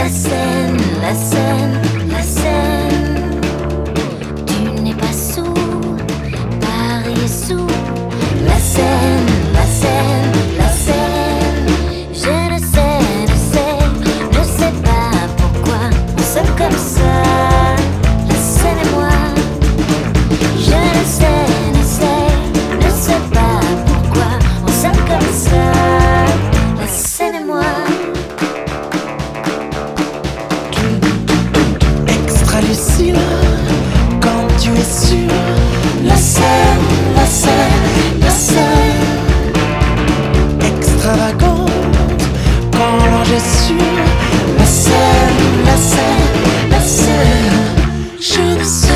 la scène, la scène. Tu n'es pas sous, Paris est sous. La scène, la scène, la scène. Je ne sais pas pourquoi on s'aime comme ça. La scène et moi. Je ne sais pas pourquoi on s'aime comme ça. La scène et moi. Lucille, quand tu es sur la scène, la scène, la scène. Extravagante, quand l'ange est sur la scène, la scène, la scène. Je ne sais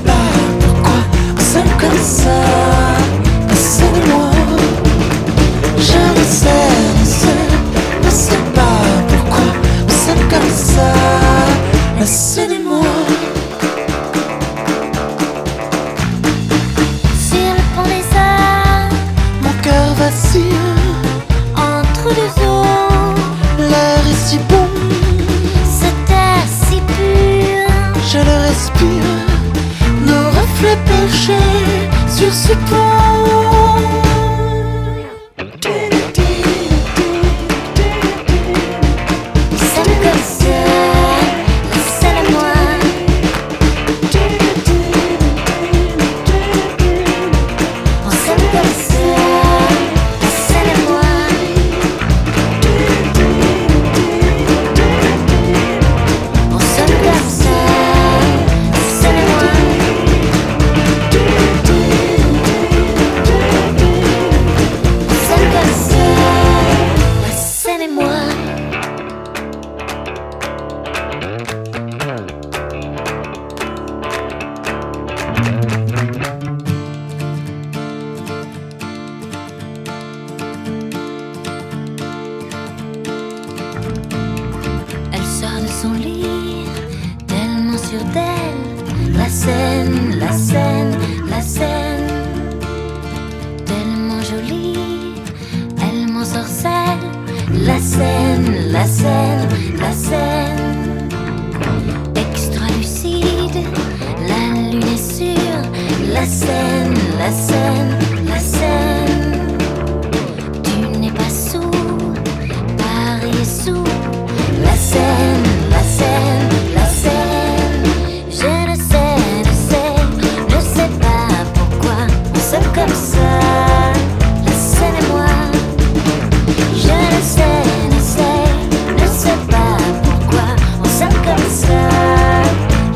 pas pourquoi on s'aime comme ça. La scène et moi. Je ne sais pas pourquoi on s'aime comme ça. La scène et moi. Sur le pont des Arts, mon cœur vacille entre deux eaux. L'air est si bon, Cet air si pur. je le respire. Nos reflets penchés sur ce pont. C'est comme ça. La scène et moi. On s'aime comme ça. La scène et moi. On s'aime comme ça. La scène et moi. On s'aime comme ça. La scène et moi. Elle sort de son lit, tellement sûre d'elle. La scène, la scène, la scène. Tellement jolie, elle m'ensorcelle. La scène, la scène, la scène. Extra lucide, la lune est sûre. La scène, la scène, la scène. Tu n'es pas sous, Paris est sous. La scène, la scène, la scène. Je ne sais pas pourquoi on s'aime comme ça. La scène et moi. Je ne sais pas pourquoi on s'aime comme ça.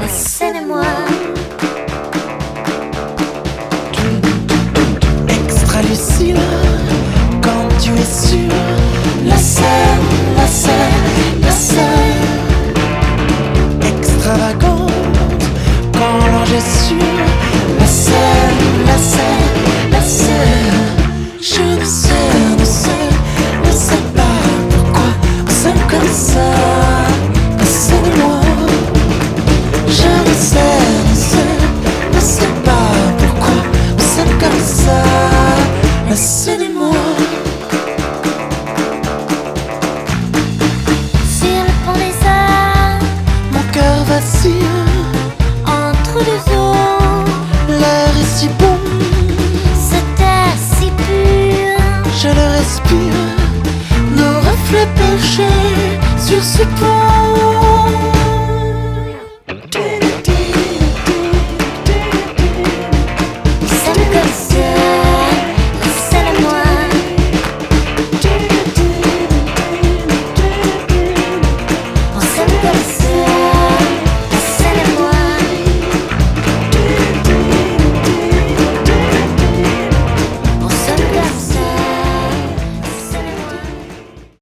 La scène et moi. Extra lucille, quand tu es sur la scène, la scène, la scène. Extravagante, quand l'ange est sur la scène, la scène, la scène. Je ne sais pas pourquoi on s'aime comme ça. La scène et moi. Je ne sais pas pourquoi on s'aime comme ça. La scène et moi. Sur le pont des Arts, Mon cœur vacille entre deux eaux. L'air est si bon, Cet air si pur. je le respire. Nos reflets penchés sur ce pont.